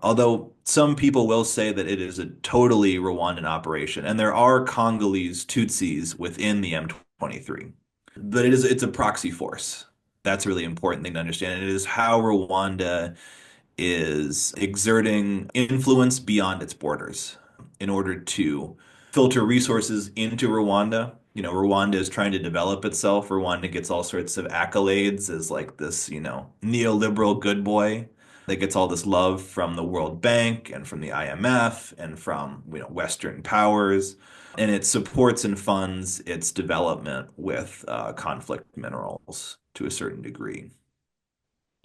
A: Although some people will say that it is a totally Rwandan operation, and there are Congolese Tutsis within the M23. But it's a proxy force. That's a really important thing to understand. And it is how Rwanda is exerting influence beyond its borders in order to filter resources into Rwanda. Rwanda is trying to develop itself. Rwanda gets all sorts of accolades as like this, neoliberal good boy that gets all this love from the World Bank and from the IMF and from, Western powers. And it supports and funds its development with conflict minerals to a certain degree.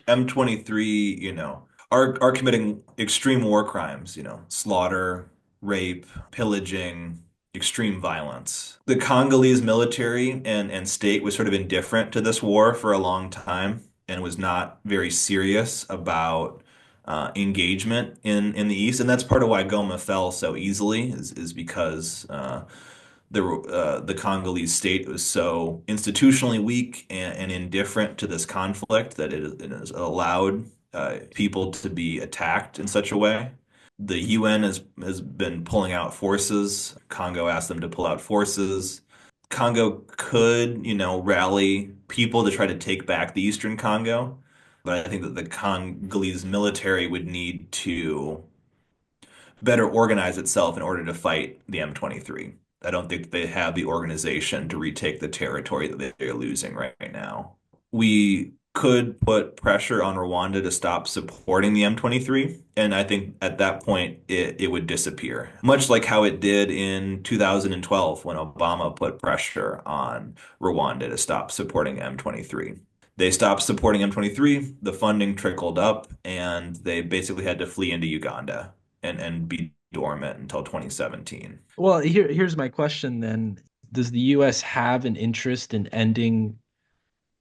A: M23, are committing extreme war crimes, slaughter, rape, pillaging, extreme violence. The Congolese military and state was sort of indifferent to this war for a long time and was not very serious about engagement in the East. And that's part of why Goma fell so easily is because the Congolese state was so institutionally weak and indifferent to this conflict that it has allowed people to be attacked in such a way. The UN has been pulling out forces. Congo asked them to pull out forces. Congo could, rally people to try to take back the Eastern Congo, but I think that the Congolese military would need to better organize itself in order to fight the M23. I don't think they have the organization to retake the territory that they're losing right now. We could put pressure on Rwanda to stop supporting the M23, and I think at that point it would disappear. Much like how it did in 2012 when Obama put pressure on Rwanda to stop supporting M23. They stopped supporting M23, the funding trickled up, and they basically had to flee into Uganda and be dormant until 2017.
B: Well, here's my question then. Does the US have an interest in ending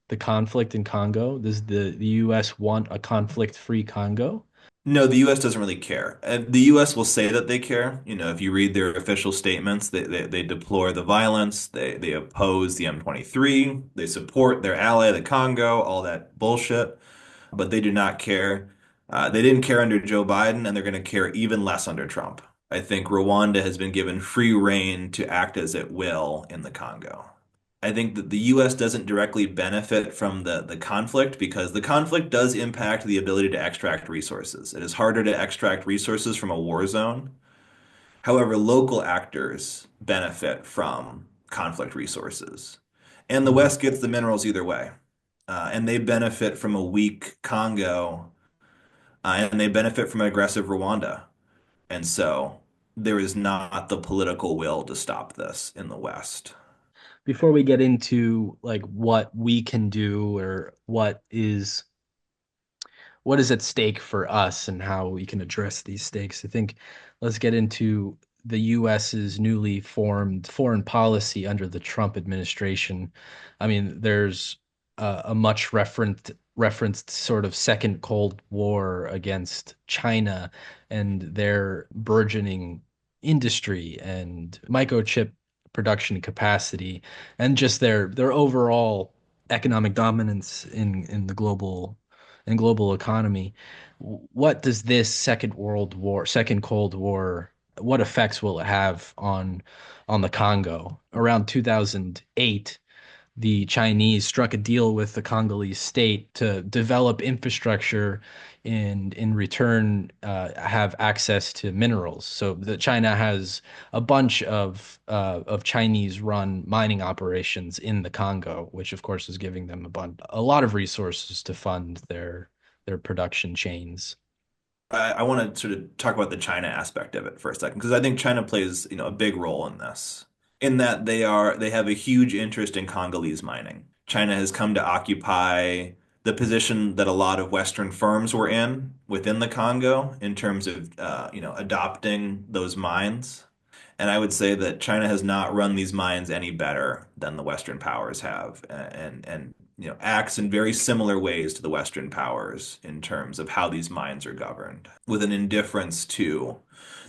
B: the conflict in Congo? Does the US want a conflict-free Congo?
A: No, the U.S. doesn't really care. The U.S. will say that they care. If you read their official statements, they deplore the violence, they oppose the M23, they support their ally, the Congo, all that bullshit, but they do not care. They didn't care under Joe Biden, and they're going to care even less under Trump. I think Rwanda has been given free rein to act as it will in the Congo. I think that the U.S. doesn't directly benefit from the conflict because the conflict does impact the ability to extract resources. It is harder to extract resources from a war zone. However, local actors benefit from conflict resources. And the
B: Mhm.
A: West gets the minerals either way. And they benefit from a weak Congo, and they benefit from an aggressive Rwanda. And so there is not the political will to stop this in the West.
B: Before we get into like what we can do or what is at stake for us and how we can address these stakes. I think let's get into the US's newly formed foreign policy under the Trump administration. I mean, there's a much referenced sort of second Cold War against China and their burgeoning industry and microchip production capacity and just their overall economic dominance in the global economy. What does this second Cold War, what effects will it have on the Congo? Around 2008, the Chinese struck a deal with the Congolese state to develop infrastructure and in return have access to minerals. So the China has a bunch of Chinese run mining operations in the Congo, which of course is giving them a lot of resources to fund their production chains.
A: I want to sort of talk about the China aspect of it for a second, because I think China plays, a big role in this, in that they have a huge interest in Congolese mining. China has come to occupy the position that a lot of Western firms were in within the Congo in terms of, adopting those mines. And I would say that China has not run these mines any better than the Western powers have, and acts in very similar ways to the Western powers in terms of how these mines are governed, with an indifference to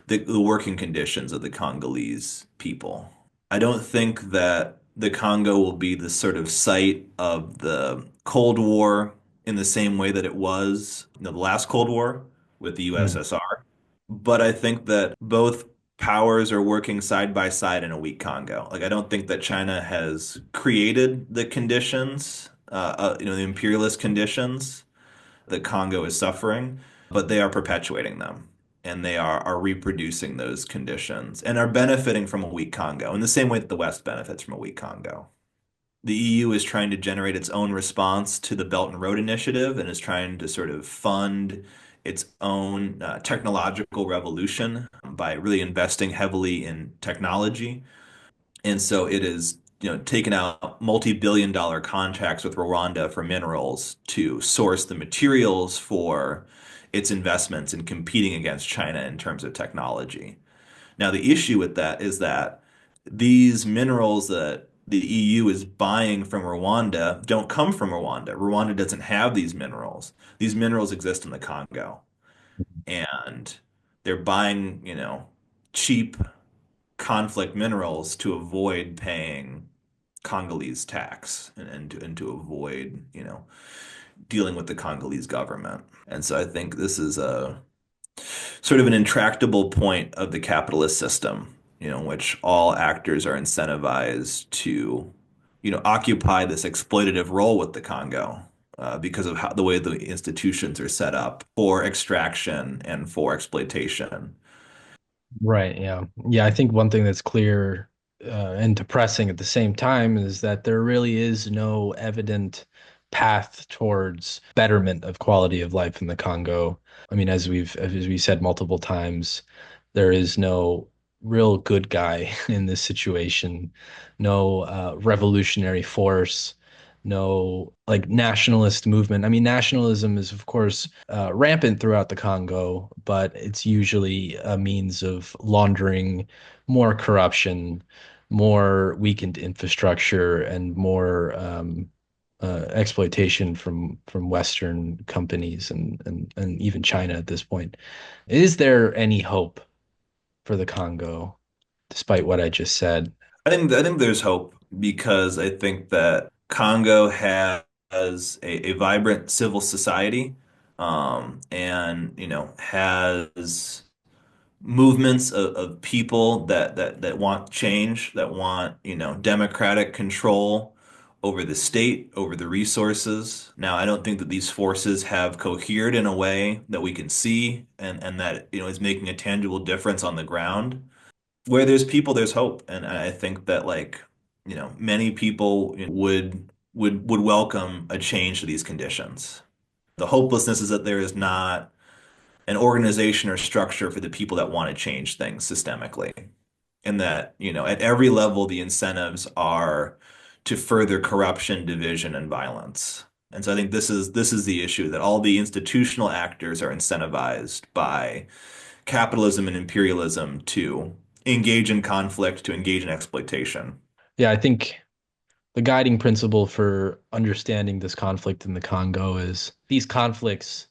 A: the working conditions of the Congolese people. I don't think that the Congo will be the sort of site of the Cold War in the same way that it was, the last Cold War with the
B: Mm.
A: USSR. But I think that both powers are working side by side in a weak Congo. Like, I don't think that China has created the conditions, the imperialist conditions that Congo is suffering, but they are perpetuating them. And they are reproducing those conditions and are benefiting from a weak Congo in the same way that the West benefits from a weak Congo. The EU is trying to generate its own response to the Belt and Road Initiative and is trying to sort of fund its own technological revolution by really investing heavily in technology. And so it is, taken out multi-billion dollar contracts with Rwanda for minerals to source the materials for its investments in competing against China in terms of technology. Now, the issue with that is that these minerals that the EU is buying from Rwanda don't come from Rwanda. Rwanda doesn't have these minerals. These minerals exist in the Congo. And they're buying, cheap conflict minerals to avoid paying Congolese tax and to avoid, dealing with the Congolese government. And so I think this is a sort of an intractable point of the capitalist system, in which all actors are incentivized to, occupy this exploitative role with the Congo, because of the way the institutions are set up for extraction and for exploitation.
B: Right, yeah. Yeah, I think one thing that's clear and depressing at the same time is that there really is no evident path towards betterment of quality of life in the Congo. I mean, as we said multiple times, there is no real good guy in this situation, no revolutionary force, no like nationalist movement. I mean, nationalism is, of course, rampant throughout the Congo, but it's usually a means of laundering more corruption, more weakened infrastructure, and more exploitation from Western companies and even China at this point. Is there any hope for the Congo, despite what I just said?
A: I think there's hope because I think that Congo has a vibrant civil society, and has movements of people that want change, that want, democratic control over the state, over the resources. Now, I don't think that these forces have cohered in a way that we can see and that, is making a tangible difference on the ground. Where there's people, there's hope. And I think that, like, many people would welcome a change to these conditions. The hopelessness is that there is not an organization or structure for the people that want to change things systemically. And that, at every level, the incentives are to further corruption, division, and violence. And so I think this is the issue that all the institutional actors are incentivized by capitalism and imperialism to engage in conflict, to engage in exploitation.
B: Yeah, I think the guiding principle for understanding this conflict in the Congo is these conflicts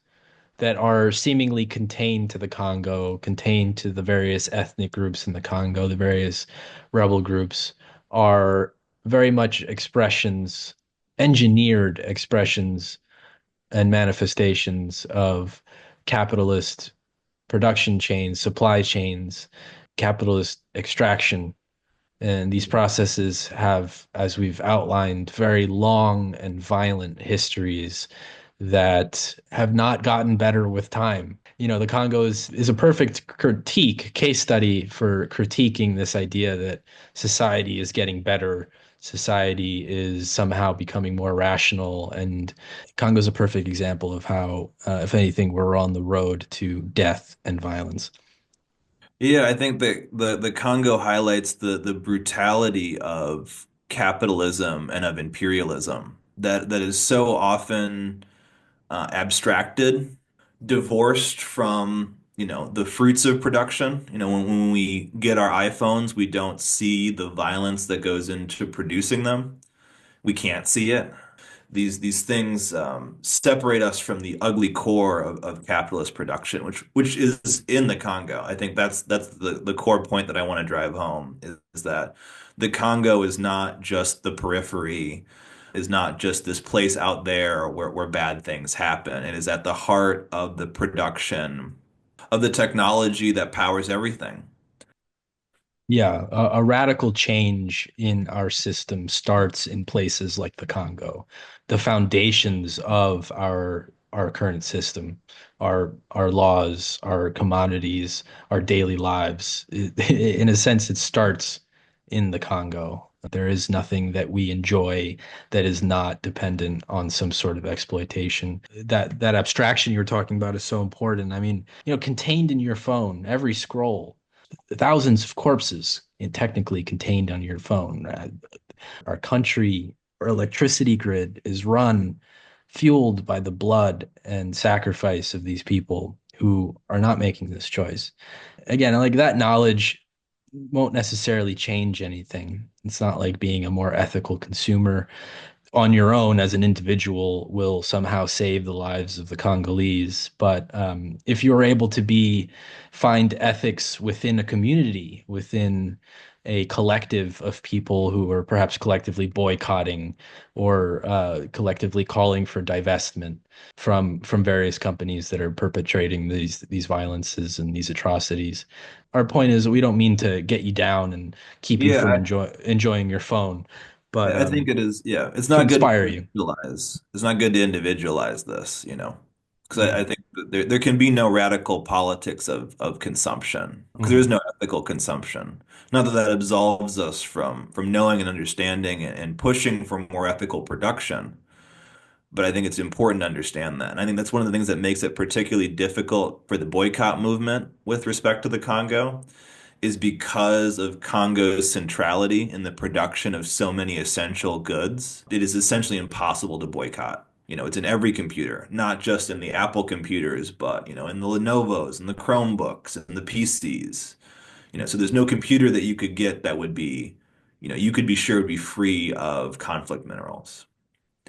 B: that are seemingly contained to the Congo, contained to the various ethnic groups in the Congo, the various rebel groups, are very much expressions, engineered expressions and manifestations of capitalist production chains, supply chains, capitalist extraction. And these processes have, as we've outlined, very long and violent histories that have not gotten better with time. You know, the Congo is a perfect case study for critiquing this idea that society is getting better, society is somehow becoming more rational, and Congo is a perfect example of how, if anything, we're on the road to death and violence.
A: Yeah, I think that the Congo highlights the brutality of capitalism and of imperialism that is so often abstracted, divorced from, the fruits of production. When we get our iPhones, we don't see the violence that goes into producing them. We can't see it. These things separate us from the ugly core of capitalist production, which is in the Congo. I think that's the core point that I want to drive home is that the Congo is not just the periphery, is not just this place out there where bad things happen. It is at the heart of the production of the technology that powers everything.
B: Yeah, a radical change in our system starts in places like the Congo. The foundations of our current system, our laws, our commodities, our daily lives. In a sense, it starts in the Congo. There is nothing that we enjoy that is not dependent on some sort of exploitation. That abstraction you're talking about is so important. I mean, contained in your phone, every scroll thousands of corpses technically contained on your phone. Our country, our electricity grid is run, fueled by the blood and sacrifice of these people who are not making this choice. Again, like that knowledge won't necessarily change anything. It's not like being a more ethical consumer on your own as an individual will somehow save the lives of the Congolese. But if you're able to find ethics within a community, within a collective of people who are perhaps collectively boycotting or collectively calling for divestment from various companies that are perpetrating these violences and these atrocities. Our point is we don't mean to get you down and keep you from
A: Yeah,
B: enjoying your phone, but
A: I think it is, yeah, it's
B: to
A: not good to
B: inspire you.
A: individualize. It's not good to individualize this, because I
B: Mhm.
A: think that there can be no radical politics of consumption, because there is
B: Mhm.
A: no ethical consumption. Not that that absolves us from knowing and understanding and pushing for more ethical production, but I think it's important to understand that. And I think that's one of the things that makes it particularly difficult for the boycott movement with respect to the Congo is because of Congo's centrality in the production of so many essential goods. It is essentially impossible to boycott. It's in every computer, not just in the Apple computers, but, in the Lenovo's and the Chromebooks and the PCs. So there's no computer that you could get that would be, you could be sure would be free of conflict minerals.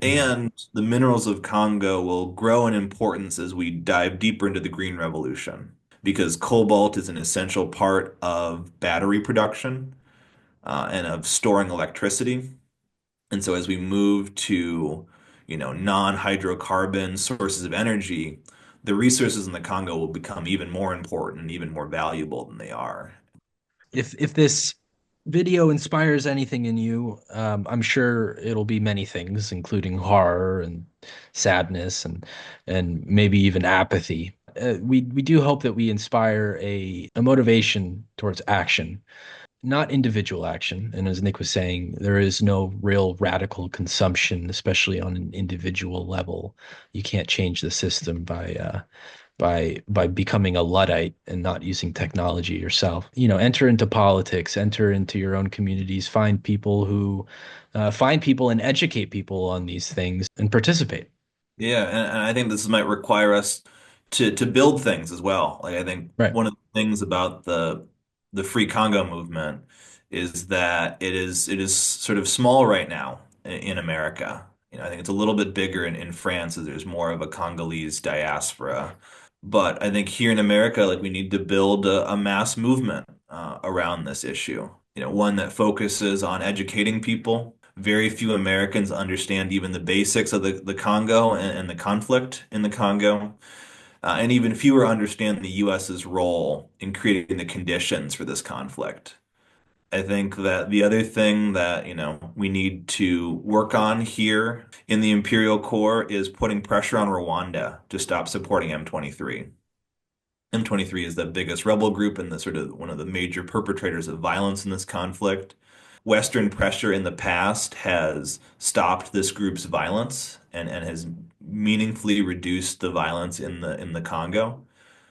B: Mhm.
A: And the minerals of Congo will grow in importance as we dive deeper into the Green Revolution, because cobalt is an essential part of battery production and of storing electricity. And so as we move to, non-hydrocarbon sources of energy, the resources in the Congo will become even more important and even more valuable than they are.
B: If this video inspires anything in you, I'm sure it'll be many things, including horror and sadness and maybe even apathy. We do hope that we inspire a motivation towards action, not individual action. And as Nick was saying, there is no real radical consumption, especially on an individual level. You can't change the system by becoming a Luddite and not using technology yourself. Enter into politics, enter into your own communities, find people and educate people on these things and participate.
A: Yeah, and I think this might require us to build things as well. Like I think
B: Right.
A: one of the things about the Free Congo movement is that it is sort of small right now in America. I think it's a little bit bigger in France as there's more of a Congolese diaspora. But I think here in America, like we need to build a mass movement around this issue. One that focuses on educating people. Very few Americans understand even the basics of the Congo and the conflict in the Congo. And even fewer understand the US's role in creating the conditions for this conflict. I think that the other thing that, we need to work on here in the Imperial Core is putting pressure on Rwanda to stop supporting M23. M23 is the biggest rebel group and the sort of one of the major perpetrators of violence in this conflict. Western pressure in the past has stopped this group's violence and has meaningfully reduced the violence in the Congo.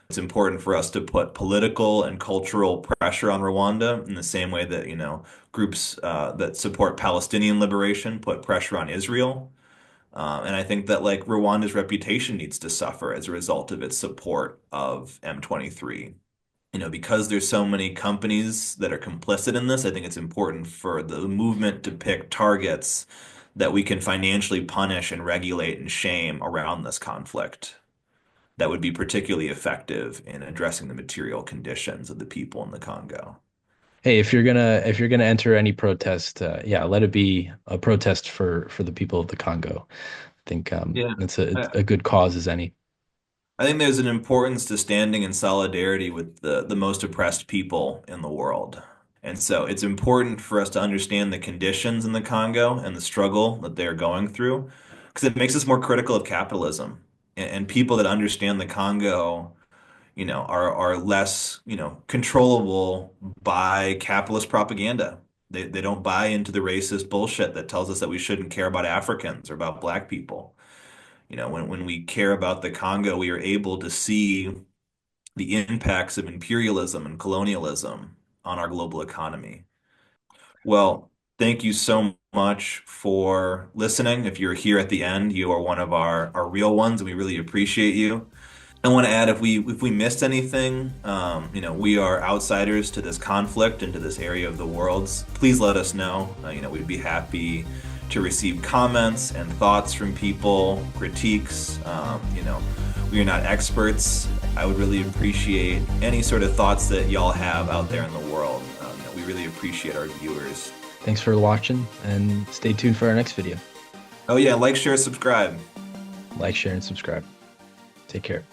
A: It's important for us to put political and cultural pressure on Rwanda in the same way that, groups that support Palestinian liberation put pressure on Israel. And I think that like Rwanda's reputation needs to suffer as a result of its support of M23. Because there's so many companies that are complicit in this, I think it's important for the movement to pick targets that we can financially punish and regulate and shame around this conflict that would be particularly effective in addressing the material conditions of the people in the Congo.
B: Hey, if you're gonna enter any protest, yeah, let it be a protest for the people of the Congo. I think
A: Yeah.
B: it's
A: I,
B: a good cause as any.
A: I think there's an importance to standing in solidarity with the most oppressed people in the world. And so it's important for us to understand the conditions in the Congo and the struggle that they're going through, because it makes us more critical of capitalism. And people that understand the Congo, are less, controllable by capitalist propaganda. They don't buy into the racist bullshit that tells us that we shouldn't care about Africans or about black people. When we care about the Congo, we are able to see the impacts of imperialism and colonialism on our global economy. Well, thank you so much for listening. If you're here at the end, you are one of our real ones, and we really appreciate you. I want to add if we missed anything, we are outsiders to this conflict and to this area of the world. Please let us know. We'd be happy to receive comments and thoughts from people, critiques. We are not experts. I would really appreciate any sort of thoughts that y'all have out there in the world. We really appreciate our viewers.
B: Thanks for watching and stay tuned for our next video.
A: Oh yeah, like, share, subscribe.
B: Like, share, and subscribe. Take care.